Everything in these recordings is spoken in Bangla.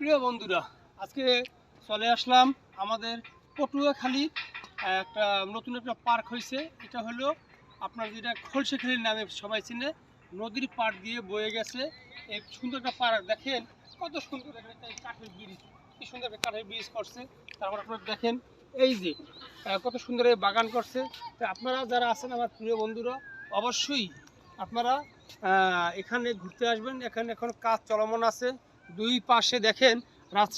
প্রিয় বন্ধুরা, আজকে চলে আসলাম আমাদের পটুয়াখালী একটা নতুন একটা পার্ক হয়েছে। এটা হলো আপনার যেটা খলসিখালীর নামে সবাই চিনে, নদীর পাড় দিয়ে বয়ে গেছে এই সুন্দর একটা পার্ক। দেখেন কত সুন্দর একটা কাঠের ব্রিজ, কি সুন্দর একটা কাঠের ব্রিজ করছে। তারপর আপনারা দেখেন এই যে কত সুন্দর এই বাগান করছে। তো আপনারা যারা আছেন আমার প্রিয় বন্ধুরা, অবশ্যই আপনারা এখানে ঘুরতে আসবেন। এখানে এখন কাজ চলমান আছে। দুই পাশে দেখেন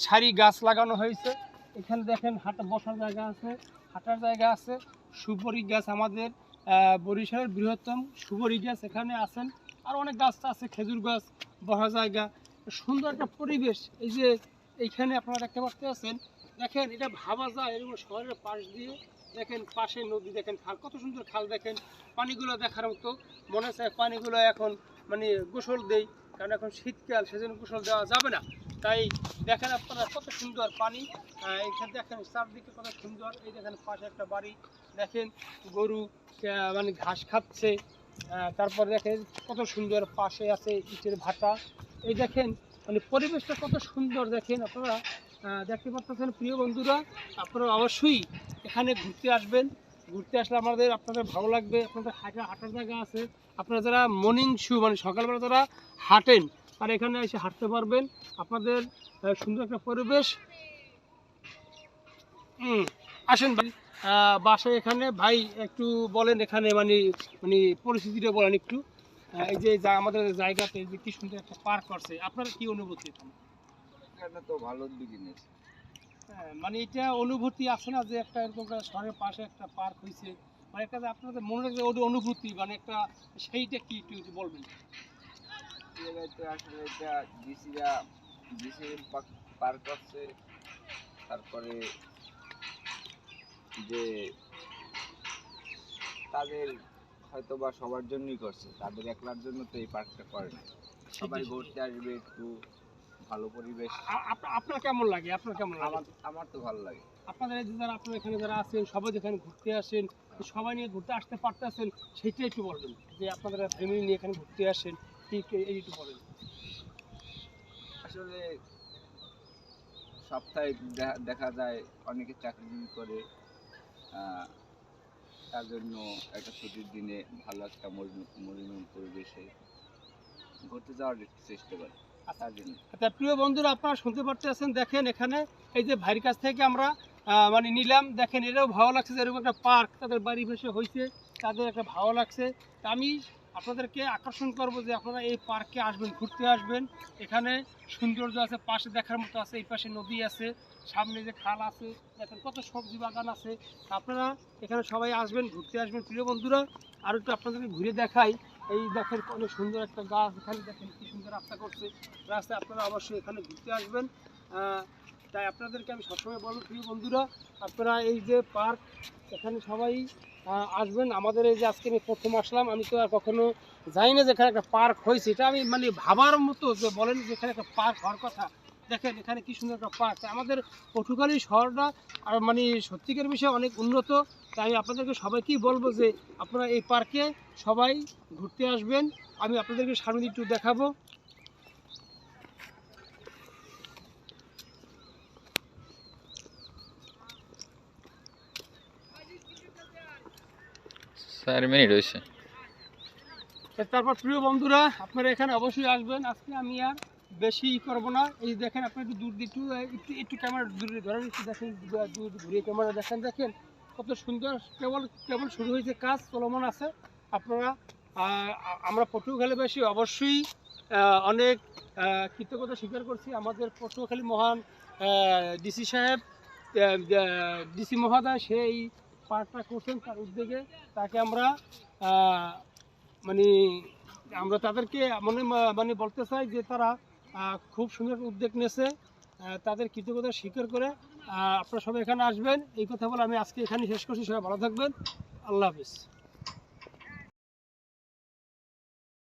সারি গাছ লাগানো হয়েছে। এখানে দেখেন বসার জায়গা আছে, হাঁটার জায়গা আছে। সুপারি গাছ, আমাদের বরিশালের বৃহত্তম সুপারি গাছ এখানে আছেন। আর অনেক গাছ আছে, খেজুর গাছ, বসার জায়গা, সুন্দর একটা পরিবেশ। এই যে এইখানে আপনারা দেখতে পাচ্ছেন, দেখেন এটা ভাবা যায় এরকম শহরের পাশ দিয়ে। দেখেন পাশে নদী, দেখেন খাল, কত সুন্দর খাল। দেখেন পানিগুলো দেখার মতো মনে চায় পানিগুলো এখন মানে গোসল দেই, কারণ এখন শীতকাল, সেজন্য গোসল দেওয়া যাবে না। তাই দেখেন আপনারা কত সুন্দর পানি। এখানে দেখেন চারদিকে কত সুন্দর। এই দেখেন পাশে একটা বাড়ি, দেখেন গরু মানে ঘাস খাচ্ছে। তারপর দেখেন কত সুন্দর পাশে আছে ইটের ভাটা। এই দেখেন মানে পরিবেশটা কত সুন্দর। দেখেন আপনারা দেখতে পাচ্ছেন প্রিয় বন্ধুরা, আপনারা অবশ্যই এখানে ঘুরতে আসবেন। ঘুরতে আসলে আপনাদের ভালো লাগবে। আপনাদের হাঁটার জায়গা আছে। আপনারা যারা মর্নিং মানে সকালবেলা যারা হাঁটেন তারা এখানে এসে হাঁটতে পারবেন। আপনাদের সুন্দর একটা পরিবেশ। আসেন ভাই, বাসায় এখানে ভাই একটু বলেন, এখানে মানে মানে পরিস্থিতিটা বলেন একটু। এই যে আমাদের জায়গাতে যে কি সুন্দর একটা পার্ক করছে, আপনার কি অনুভূতি? এখানে তো ভালো দিকে নিয়েছে। মানে এটা অনুভূতি আছে না যে একটা এরকম শহরের পাশে একটা পার্ক হয়েছে, মানে একটা যে আপনাদের মনে যে অনুভূতি, মানে একটা সেইটা কি একটু বলবেন? আসলে এটা ডিসি পার্ক করছে। তারপরে যে তাদের হয়তো বা সবার জন্যই করছে, তাদের একলার জন্য তো এই পার্কটা করে না। সবাই ঘুরতে আসবে, একটু ভালো পরিবেশ। আপনার কেমন লাগে? আমার তো ভালো লাগে। আপনাদের এই যে যারা আপনার এখানে যারা আছেন, সবাই যেখানে ঘুরতে আসেন, সবাই নিয়ে ঘুরতে আসতে পারতেছেন, সেইটা একটু বলবেন। যে আপনারা ফ্যামিলি নিয়ে এখানে ঘুরতে আসেন, ঠিক এই একটু বলেন। আসলে সপ্তাহে দেখা যায় অনেকে চাকরি করে, তার জন্য একটা ছুটির দিনে ভালো একটা মনোরম পরিবেশে ঘুরতে যাওয়ার চেষ্টা করে। আচ্ছা প্রিয় বন্ধুরা, আপনারা শুনতে পারতেছেন, দেখেন এখানে এই যে ভাইয়ের কাছ থেকে আমরা মানে নিলাম। দেখেন এটাও ভালো লাগছে যে এরকম একটা পার্ক তাদের বাড়ি পাশে হয়েছে, তাদের একটা ভালো লাগছে। তা আমি আপনাদেরকে আকর্ষণ করব যে আপনারা এই পার্কে আসবেন, ঘুরতে আসবেন। এখানে সৌন্দর্য আছে, পাশে দেখার মতো আছে, এই পাশে নদী আছে, সামনে যে খাল আছে, দেখেন কত সবজি বাগান আছে। আপনারা এখানে সবাই আসবেন, ঘুরতে আসবেন প্রিয় বন্ধুরা। আর একটু আপনাদেরকে ঘুরে দেখাই। এই দেখেন অনেক সুন্দর একটা গাছ, এখানে দেখেন কি সুন্দর রাস্তা করছে। রাস্তায় আপনারা অবশ্যই এখানে ঘুরতে আসবেন। তাই আপনাদেরকে আমি সবসময় বলবো প্রিয় বন্ধুরা, আপনারা এই যে পার্ক, এখানে সবাই আসবেন। আমাদের এই যে আজকে আমি প্রথম আসলাম, আমি তো আর কখনো যাই না যেখানে একটা পার্ক হয়েছে। এটা আমি মানে ভাবার মতো যে বলেন যেখানে একটা পার্ক হওয়ার কথা। দেখেন এখানে কি সুন্দর একটা পার্ক। আমাদের পটুয়াখালী শহরটা আর মানে সত্যিকার বিষয়ে অনেক উন্নত। তাই আমি আপনাদেরকে সবাইকেই বলবো যে আপনারা এই পার্কে সবাই ঘুরতে আসবেন। আমি আপনাদেরকে সামনে একটু দেখাবো। তারপর প্রিয় বন্ধুরা, আপনারা এখানে অবশ্যই আসবেন। আজকে আমি আর বেশি করবো না। এই দেখেন আপনার একটু দূর একটু একটু একটু ক্যামেরা দূরে ধরেন, একটু দেখেন, দূর ঘুরিয়ে ক্যামেরা দেখেন। দেখেন কত সুন্দর। কেবল শুরু হয়েছে, কাজ চলমান আছে। আপনারা আমরা পটুয়াখালীবাসী অবশ্যই অনেক কৃতজ্ঞতা স্বীকার করছি আমাদের পটুয়াখালী মহান ডিসি সাহেব, ডিসি মহোদয়, সেই পার্কটা করছেন তার উদ্যোগে। তাকে আমরা মানে আমরা তাদেরকে মানে মানে বলতে চাই যে তারা খুব সুন্দর উদ্যোগ নিয়েছে। তাদের কৃতজ্ঞতা স্বীকার করে আপনারা সবাই এখানে আসবেন। এই কথা বলে আমি আজকে এখানে শেষ করছি। সবাই ভালো থাকবেন। আল্লাহ হাফিজ।